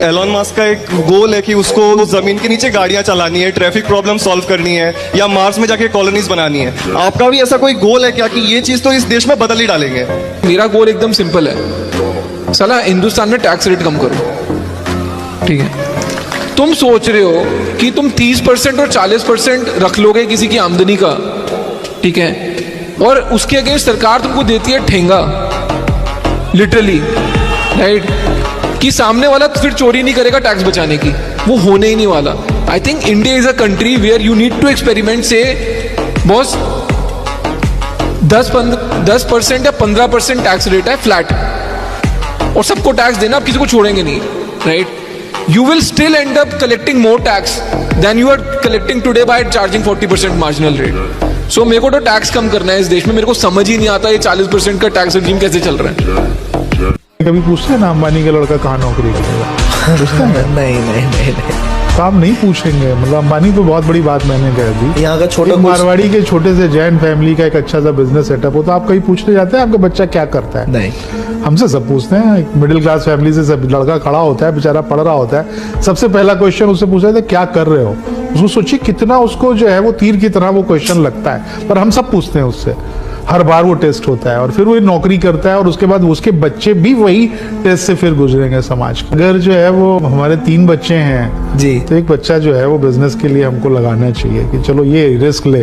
Elon Musk का एक गोल है कि उसको जमीन के नीचे गाड़ियां चलानी है, ट्रैफिक प्रॉब्लम सॉल्व करनी है, या मार्स में जाके कॉलोनीज बनानी है। आपका भी ऐसा कोई गोल है क्या कि ये चीज तो इस देश में बदल ही डालेंगे? मेरा गोल एकदम सिंपल है, साला हिंदुस्तान में टैक्स रेट कम करो, ठीक है। तुम सोच रहे हो कि तुम 30% और 40% रख लोगे किसी की आमदनी का, ठीक है, और उसके अगेंस्ट सरकार तुमको देती है ठेंगा, लिटरली, राइट, कि सामने वाला फिर चोरी नहीं करेगा टैक्स बचाने की, वो होने ही नहीं वाला। I think India is a country where you need to experiment से बॉस 10% या 15% टैक्स रेट है फ्लैट, और सबको टैक्स देना, आप किसी को छोड़ेंगे नहीं, right. You will still end up collecting more tax than you are collecting today by charging 40% marginal rate. So मेरे को तो टैक्स कम करना है इस देश में। मेरे को समझ ही नहीं आता ये 40% का टैक्स रेजिम कैसे चल रहा है। कभी पूछते हैं ना अंबानी का लड़का कहाँ नौकरी करेगा? पूछते हैं? नहीं काम नहीं पूछेंगे। मतलब अंबानी पे बहुत बड़ी बात मैंने कह दी, यहाँ का छोटा मारवाड़ी के छोटे से जैन फैमिली का एक अच्छा सा बिजनेस सेटअप हो, तो आप कहीं पूछने जाते हैं आपका बच्चा क्या करता है? नहीं, हमसे सब पूछते हैं। एक मिडिल क्लास फैमिली से सब लड़का खड़ा होता है, बेचारा पढ़ रहा होता है, सबसे पहला क्वेश्चन उससे पूछा जाता है क्या कर रहे हो। उसको सोचिए कितना उसको जो है वो तीर की तरह वो क्वेश्चन लगता है, पर हम सब पूछते हैं उससे। हर बार वो टेस्ट होता है और फिर वो नौकरी करता है, और उसके बाद उसके बच्चे भी वही टेस्ट से फिर गुजरेंगे समाज के। अगर जो है वो हमारे 3 बच्चे हैं जी, तो एक बच्चा जो है वो बिजनेस के लिए हमको लगाना चाहिए कि चलो ये रिस्क ले।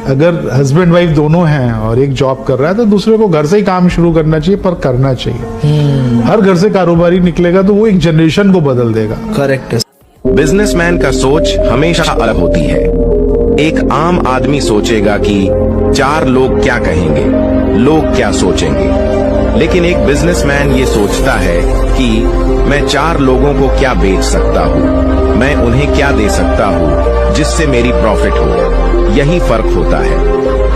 अगर हस्बैंड वाइफ दोनों हैं और एक जॉब कर रहा है तो दूसरे को घर से ही काम शुरू करना चाहिए, पर करना चाहिए। हर घर से कारोबारी निकलेगा तो वो एक जनरेशन को बदल देगा। करेक्ट है। बिजनेसमैन का सोच हमेशा अलग होती है। एक आम आदमी सोचेगा कि 4 लोग क्या कहेंगे, लोग क्या सोचेंगे, लेकिन एक बिजनेसमैन ये सोचता है कि मैं 4 लोगों को क्या बेच सकता हूँ, मैं उन्हें क्या दे सकता हूँ जिससे मेरी प्रॉफिट हो। यही फर्क होता है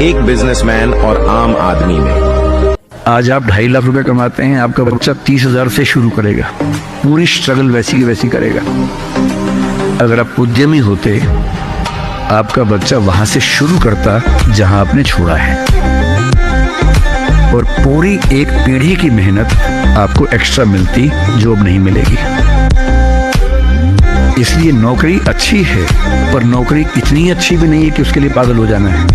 एक बिजनेसमैन और आम आदमी में। आज आप 2.5 लाख रुपए कमाते हैं, आपका बच्चा 30,000 से शुरू करेगा, पूरी स्ट्रगल वैसी की वैसी करेगा। अगर आप उद्यमी होते, आपका बच्चा वहां से शुरू करता जहां आपने छोड़ा है, और पूरी एक पीढ़ी की मेहनत आपको एक्स्ट्रा मिलती जो अब नहीं मिलेगी। इसलिए नौकरी अच्छी है, पर नौकरी इतनी अच्छी भी नहीं है कि उसके लिए पागल हो जाना है।